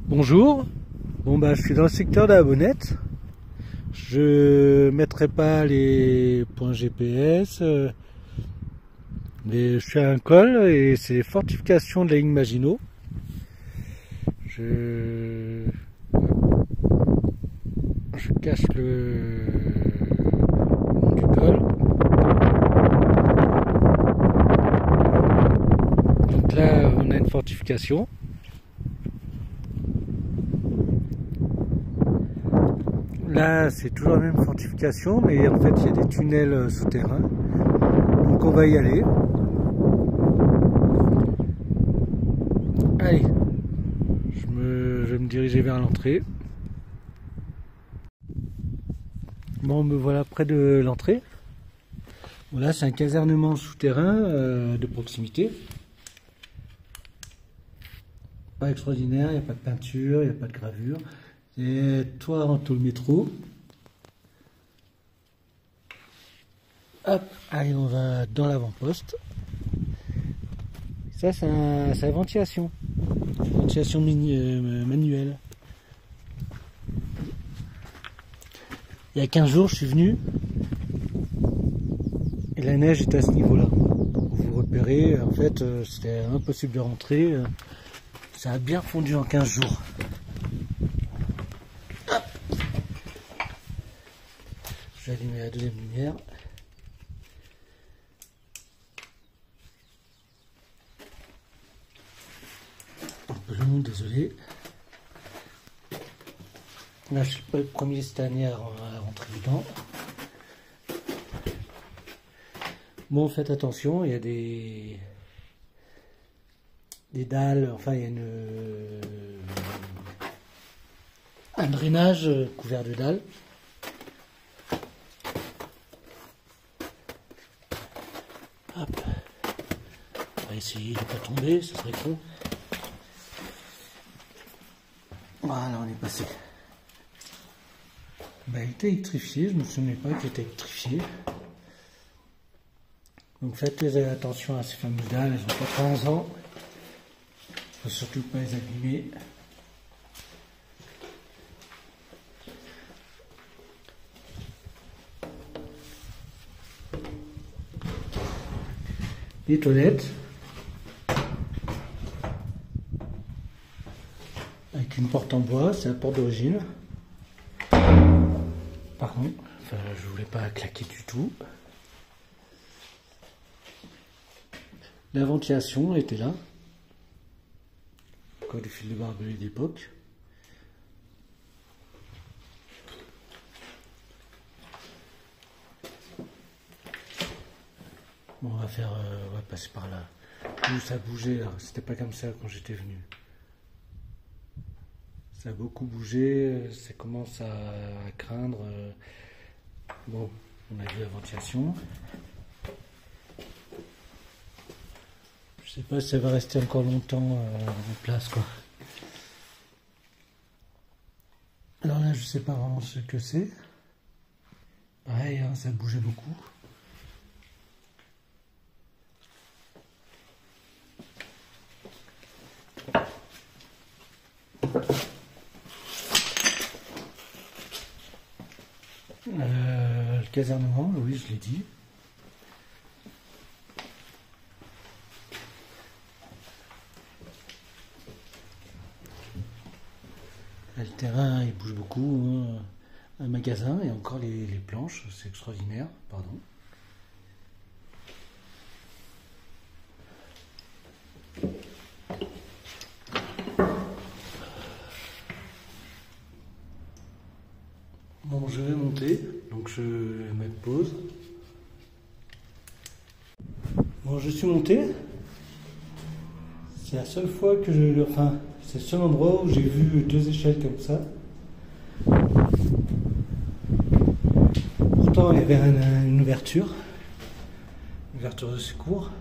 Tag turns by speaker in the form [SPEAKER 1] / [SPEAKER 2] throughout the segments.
[SPEAKER 1] Bonjour, je suis dans le secteur de la Bonnette. Je mettrai pas les points GPS, mais je suis à un col et c'est les fortifications de la ligne Maginot. Je cache le long du col. Donc là, on a une fortification. Là, c'est toujours la même fortification, mais en fait, il y a des tunnels souterrains. Donc, on va y aller. Allez, je vais me diriger vers l'entrée. Bon, me voilà près de l'entrée. Voilà, c'est un casernement souterrain de proximité. Pas extraordinaire, il n'y a pas de peinture, il n'y a pas de gravure. Et toi en tôle métro. Hop, allez, on va dans l'avant-poste. Ça, c'est la ventilation. Ventilation manuelle. Il y a 15 jours, je suis venu. Et la neige est à ce niveau-là. Vous repérez, en fait, c'était impossible de rentrer. Ça a bien fondu en 15 jours. Je vais allumer la deuxième lumière. Un peu long, désolé. Là, je suis pas le premier cette année à rentrer dedans. Bon, faites attention, il y a des dalles, enfin il y a un drainage couvert de dalles. Hop. On va essayer de ne pas tomber, ça serait con. Voilà, on est passé. Il était électrifié, je ne me souvenais pas qu'il était électrifié. Donc faites attention à ces fameuses dalles, elles ont 80 ans. Il ne faut surtout pas les abîmer. Les toilettes avec une porte en bois, c'est la porte d'origine. Pardon, enfin, je voulais pas claquer du tout. La ventilation était là, encore du fil de barbelé d'époque. Bon, on va passer par là. Où ça bougeait là, c'était pas comme ça quand j'étais venu. Ça a beaucoup bougé, ça commence à craindre. Bon, on a vu la ventilation. Je sais pas si ça va rester encore longtemps en place, quoi. Alors là, je sais pas vraiment ce que c'est. Pareil, hein, ça bougeait beaucoup. Le casernement, oui, je l'ai dit. Là, le terrain, il bouge beaucoup. Hein. Un magasin et encore les planches, c'est extraordinaire. Pardon. Bon, je vais monter, donc je vais mettre pause. Bon, je suis monté. C'est la seule fois que c'est le seul endroit où j'ai vu 2 échelles comme ça. Pourtant, il y avait une ouverture de secours.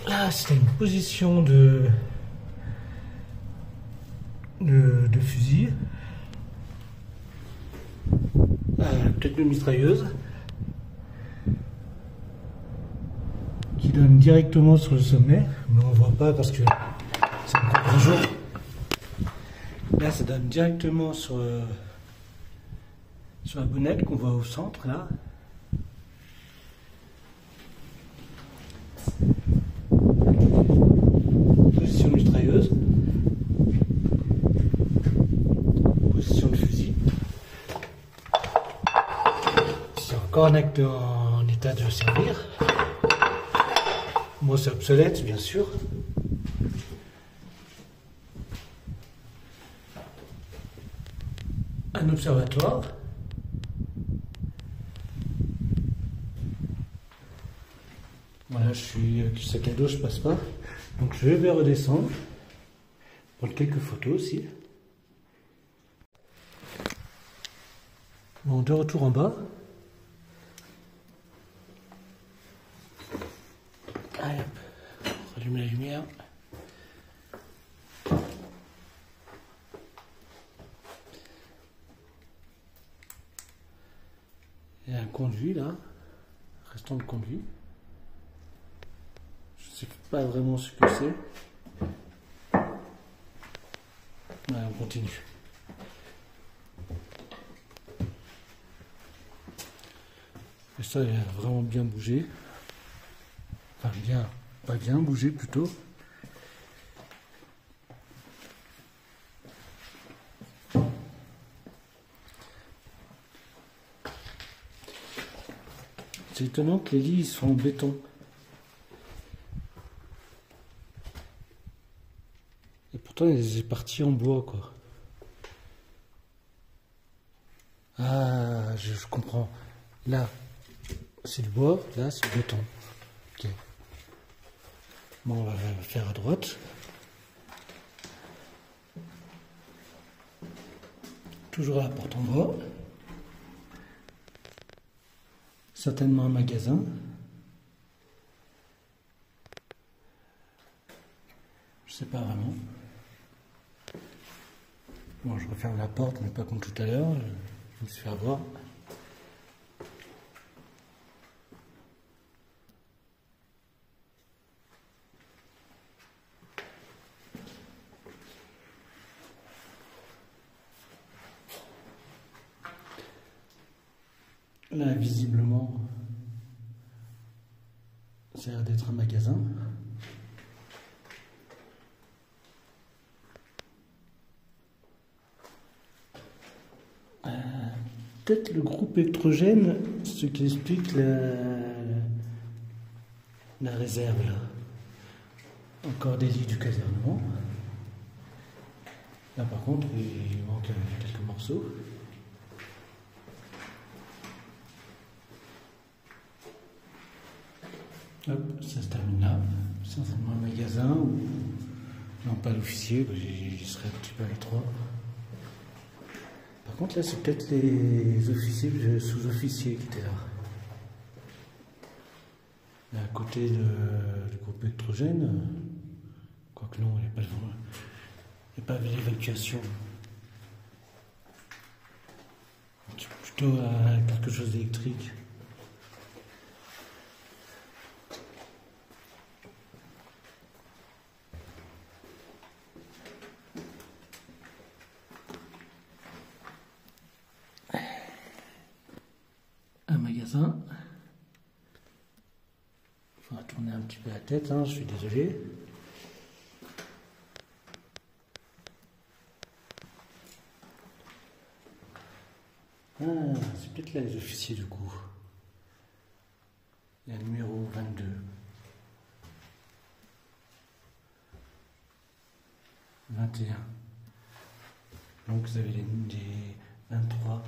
[SPEAKER 1] Là, c'était une position de fusil. Peut-être une mitrailleuse. Qui donne directement sur le sommet, mais on ne voit pas parce que c'est encore un jour. Là, ça donne directement sur la bonnette qu'on voit au centre, là. Position mitrailleuse. Position de fusil. C'est encore un acte en état de servir. Moi, c'est obsolète, bien sûr. Un observatoire. Voilà, je suis sac à dos, je passe pas. Donc je vais redescendre. Prendre quelques photos aussi. Bon, de retour en bas. Allez, hop. Rallumer la lumière. Il y a un conduit là, restant de conduit. Je ne sais pas vraiment ce que c'est. Ouais, on continue. Et ça, il a vraiment bien bougé. Enfin, bien, pas bien bougé plutôt. C'est étonnant que les lits sont en béton. Et pourtant, ils sont partis en bois, quoi. Ah, je comprends. Là, c'est le bois, là, c'est le béton. Ok. Bon, on va faire à droite. Toujours la porte en bois. Certainement un magasin. Je sais pas vraiment. Bon, je referme la porte, mais pas comme tout à l'heure. Je me suis fait avoir. Là, visiblement, ça a l'air d'être un magasin. Peut-être le groupe électrogène, ce qui explique la réserve là. Encore des lits du casernement. Là par contre, il manque quelques morceaux. Hop, ça se termine là. C'est certainement un magasin ou non, pas l'officier, j'y serais un petit peu à l'étroit. Par contre là, c'est peut-être les officiers, sous-officiers qui étaient là. Là, à côté du groupe électrogène, quoique non, il n'y a pas l'évacuation. C'est plutôt quelque chose d'électrique. Un magasin. Il faudra tourner un petit peu la tête, hein, je suis désolé. Ah, c'est peut-être là les officiers du coup. Il y a le numéro 22. 21. Donc vous avez les 23.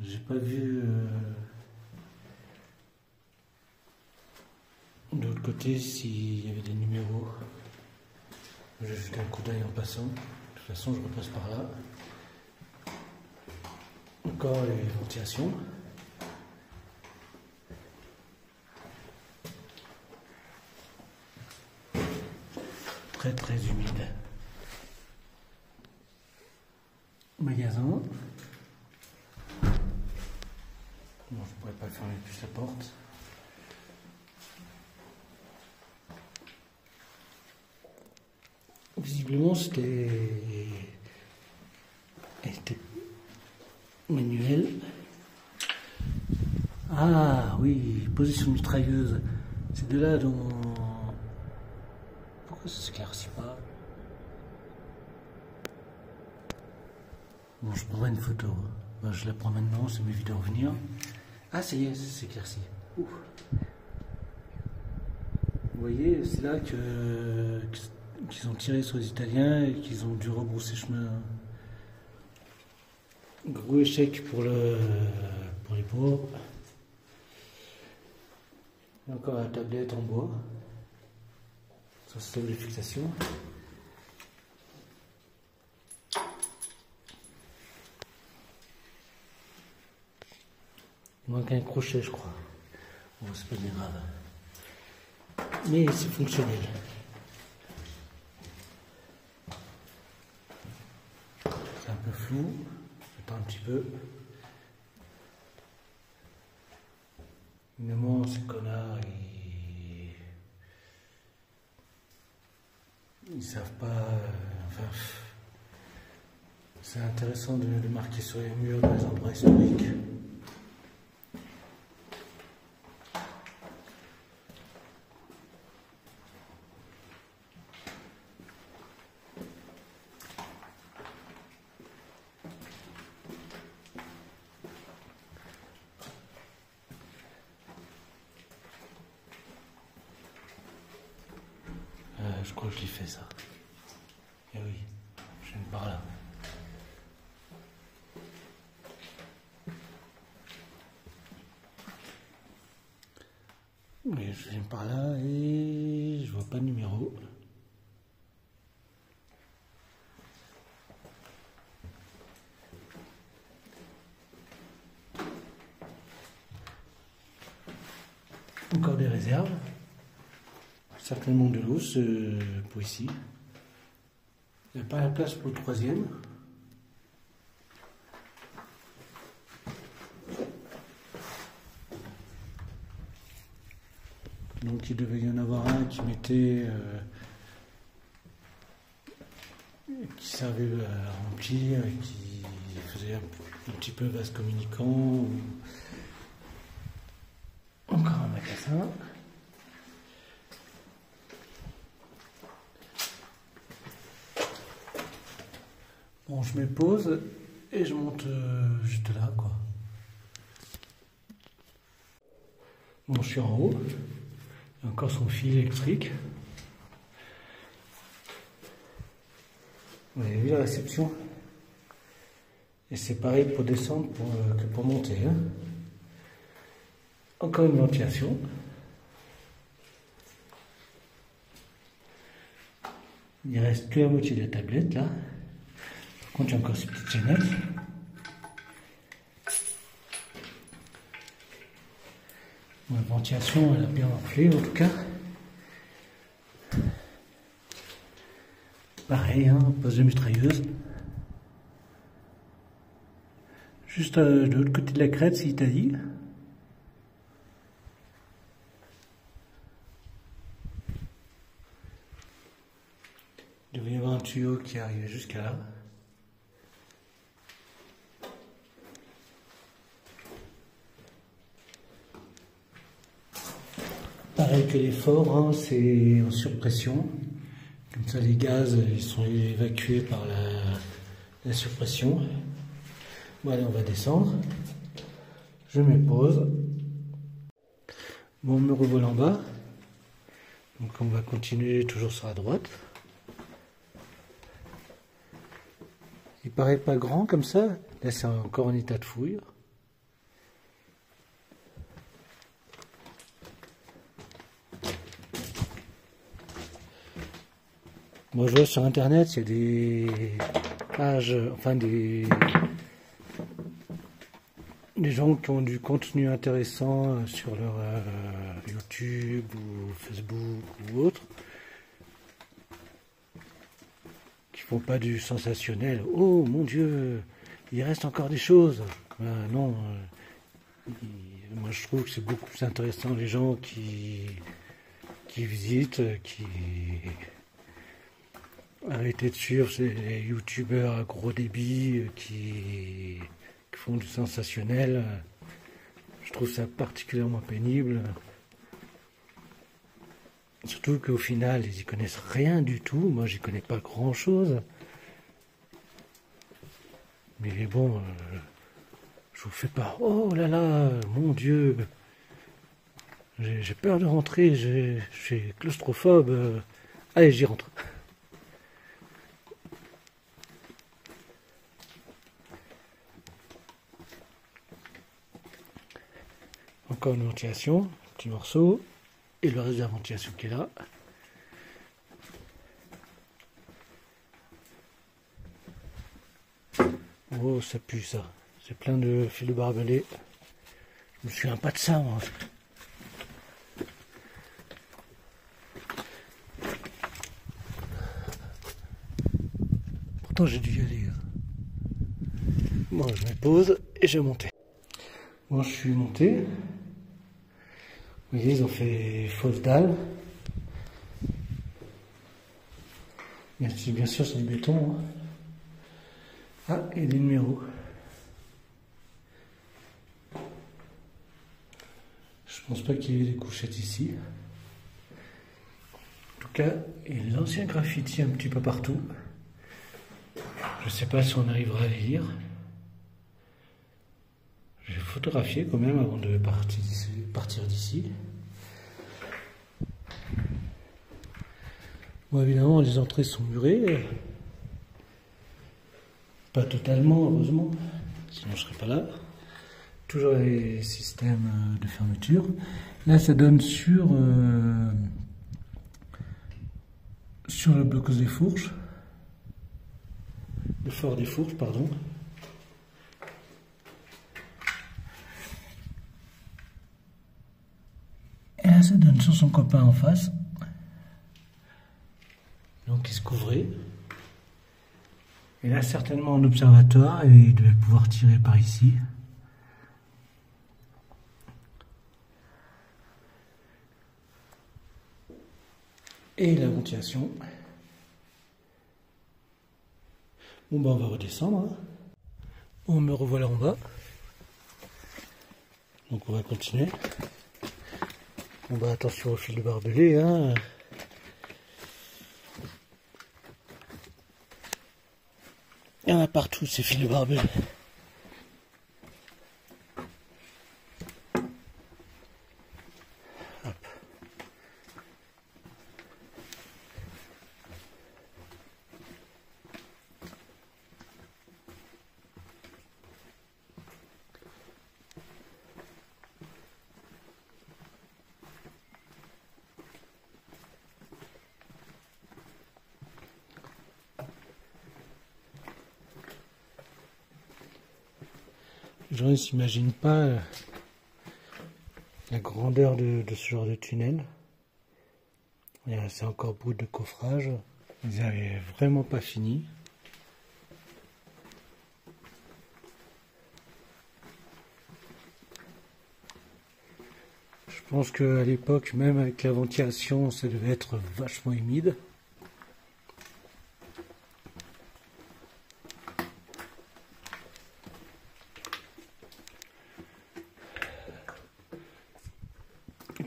[SPEAKER 1] J'ai pas vu de l'autre côté s'il y avait des numéros. Je vais jeter un coup d'œil en passant. De toute façon, je repasse par là. Encore les ventilations. Très très humide. Magasin. Bon, je pourrais pas fermer plus la porte. Visiblement, c'était manuel. Ah oui, position mitrailleuse. C'est de là dont... Pourquoi ça s'éclaircit pas? Bon, je prendrai une photo. Ben, je la prends maintenant, ça m'évite de revenir. Ah, ça y est, ça s'éclaircit. Vous voyez, c'est là qu'ils ont tiré sur les Italiens et qu'ils ont dû rebrousser chemin. Gros échec pour les pauvres. Et encore la tablette en bois. Sur système de fixation. Il manque un crochet, je crois. Bon, c'est pas bien grave. Mais c'est fonctionnel. C'est un peu flou. J'attends un petit peu. Évidemment, ces connards, ils savent pas. Enfin, c'est intéressant de le marquer sur les murs dans les endroits historiques. Je crois que je l'ai fait ça. Eh oui, je viens par là. Mais je viens par là et je vois pas de numéro. Encore des réserves. Certainement de l'os pour ici. Il n'y a pas la place pour le troisième. Donc il devait y en avoir un qui mettait, qui servait à remplir, qui faisait un petit peu vase communicant. Encore un magasin. Bon, je mets pause et je monte juste là, quoi. Bon, je suis en haut. Il y a encore son fil électrique. Vous avez vu la réception? Et c'est pareil pour descendre que pour monter. Hein. Encore une ventilation. Il reste que la moitié de la tablette là. Par contre, j'ai encore ces petites chaînettes. Bon, la ventilation, elle a bien enflé en tout cas. Pareil, hein, poste de mitrailleuse. Juste de l'autre côté de la crête, c'est Italie. Il devait y avoir un tuyau qui arrivait jusqu'à là. Pareil que les forts, hein, c'est en surpression. Comme ça, les gaz, ils sont évacués par la surpression. Bon, allez, on va descendre. Je mets pause. Bon, on me revole en bas. Donc, on va continuer toujours sur la droite. Il paraît pas grand comme ça. Là, c'est encore en état de fouille. Moi, je vois sur internet, il y a des pages, enfin des gens qui ont du contenu intéressant sur leur YouTube ou Facebook ou autre, qui font pas du sensationnel. Oh mon Dieu, il reste encore des choses. Ben, non, moi je trouve que c'est beaucoup plus intéressant les gens qui visitent, arrêtez de suivre ces youtubeurs à gros débit qui font du sensationnel. Je trouve ça particulièrement pénible. Surtout qu'au final, ils y connaissent rien du tout. Moi, j'y connais pas grand-chose. Mais bon, je vous fais pas. Oh là là, mon Dieu, j'ai peur de rentrer. Je suis claustrophobe. Allez, j'y rentre. Encore une ventilation, petit morceau. Et le reste de la ventilation qui est là. Oh, ça pue ça. C'est plein de fils de barbelé. Je me souviens pas de ça, moi. Pourtant, j'ai dû y aller. Bon, je me pose et je vais monter. Bon, je suis monté. Vous voyez, ils ont fait fausse dalle. Bien sûr, c'est du béton. Hein. Ah, et des numéros. Je pense pas qu'il y ait des couchettes ici. En tout cas, il y a l'ancien graffiti un petit peu partout. Je sais pas si on arrivera à les lire. Je vais photographier quand même avant de partir d'ici. Bon, évidemment, les entrées sont murées. Pas totalement, heureusement. Sinon, je serais pas là. Toujours les systèmes de fermeture. Là, ça donne sur le blocus des Fourches. Le fort des Fourches, pardon. Et là, ça donne sur son copain en face. Donc, il se couvrait. Et là, certainement un observatoire, et il devait pouvoir tirer par ici. Et la ventilation. Bon, ben, on va redescendre. Hein. Bon, me revoilà en bas. Donc, on va continuer. Bon, ben, attention au fil de barbelé, hein. Il y en a partout, ces fils de barbelé. Hop. Les gens ne s'imaginent pas la grandeur de ce genre de tunnel. C'est encore bout de coffrage. Ils n'avaient vraiment pas fini. Je pense qu'à l'époque, même avec la ventilation, ça devait être vachement humide.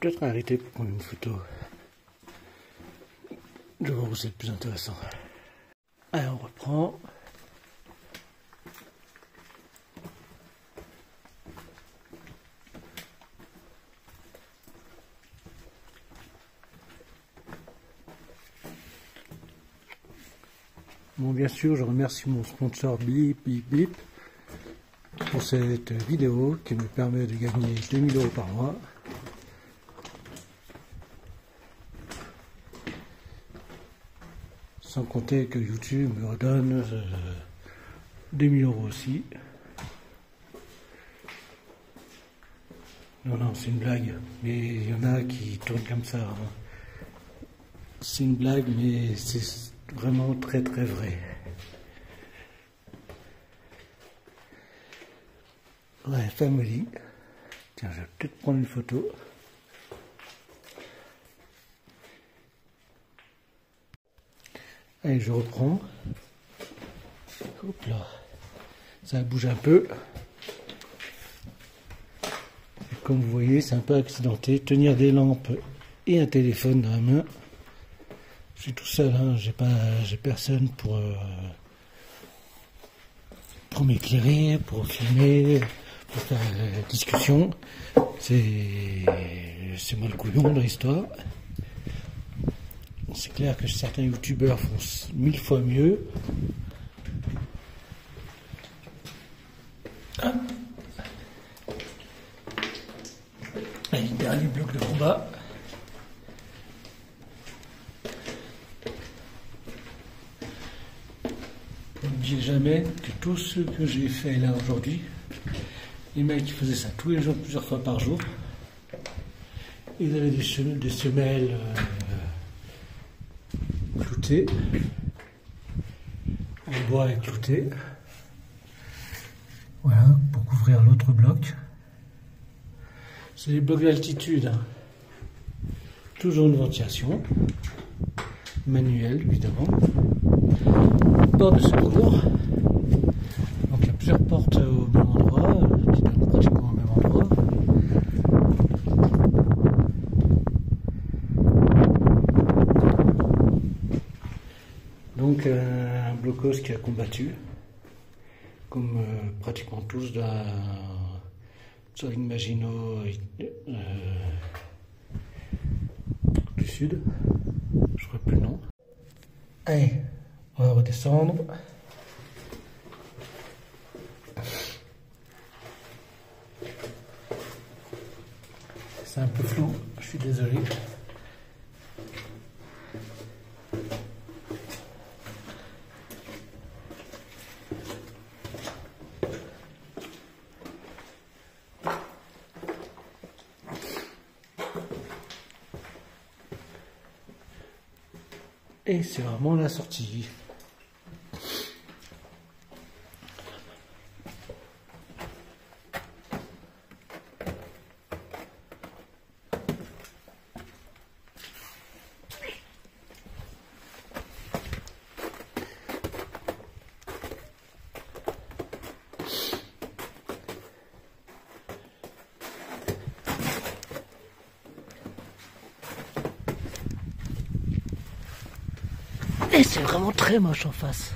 [SPEAKER 1] Peut-être arrêter pour prendre une photo. Je vais voir où c'est le plus intéressant. Allez, on reprend. Bon, bien sûr, je remercie mon sponsor Bip Bip Bip pour cette vidéo qui me permet de gagner 2000 € par mois. Sans compter que YouTube me redonne 2000 € aussi. Non, non, c'est une blague. Mais il y en a qui tournent comme ça. Hein. C'est une blague, mais c'est vraiment très très vrai. Ouais, family. Tiens, je vais peut-être prendre une photo. Allez, je reprends. Hop là. Ça bouge un peu. Et comme vous voyez, c'est un peu accidenté. Tenir des lampes et un téléphone dans la main. Je suis tout seul, hein. J'ai personne pour m'éclairer, pour filmer, pour faire la discussion. C'est moi le couillon de l'histoire. C'est clair que certains youtubeurs font 1000 fois mieux. Hop. Allez, dernier bloc de combat. N'oubliez jamais que tout ce que j'ai fait là aujourd'hui, les mecs qui faisaient ça tous les jours, plusieurs fois par jour, ils avaient des semelles cloutées, en bois et clouté. Voilà, pour couvrir l'autre bloc. C'est les blocs d'altitude, hein. Toujours une ventilation, manuelle évidemment. Porte de secours. Donc il y a plusieurs portes au même endroit, qui donnent pratiquement au même endroit. Donc un blocos qui a combattu, comme pratiquement tous sur l'Imaginot du Sud. Je ne crois plus le nom. Allez, on va redescendre. C'est un peu flou, je suis désolé. Et c'est vraiment la sortie. Et c'est vraiment très moche en face.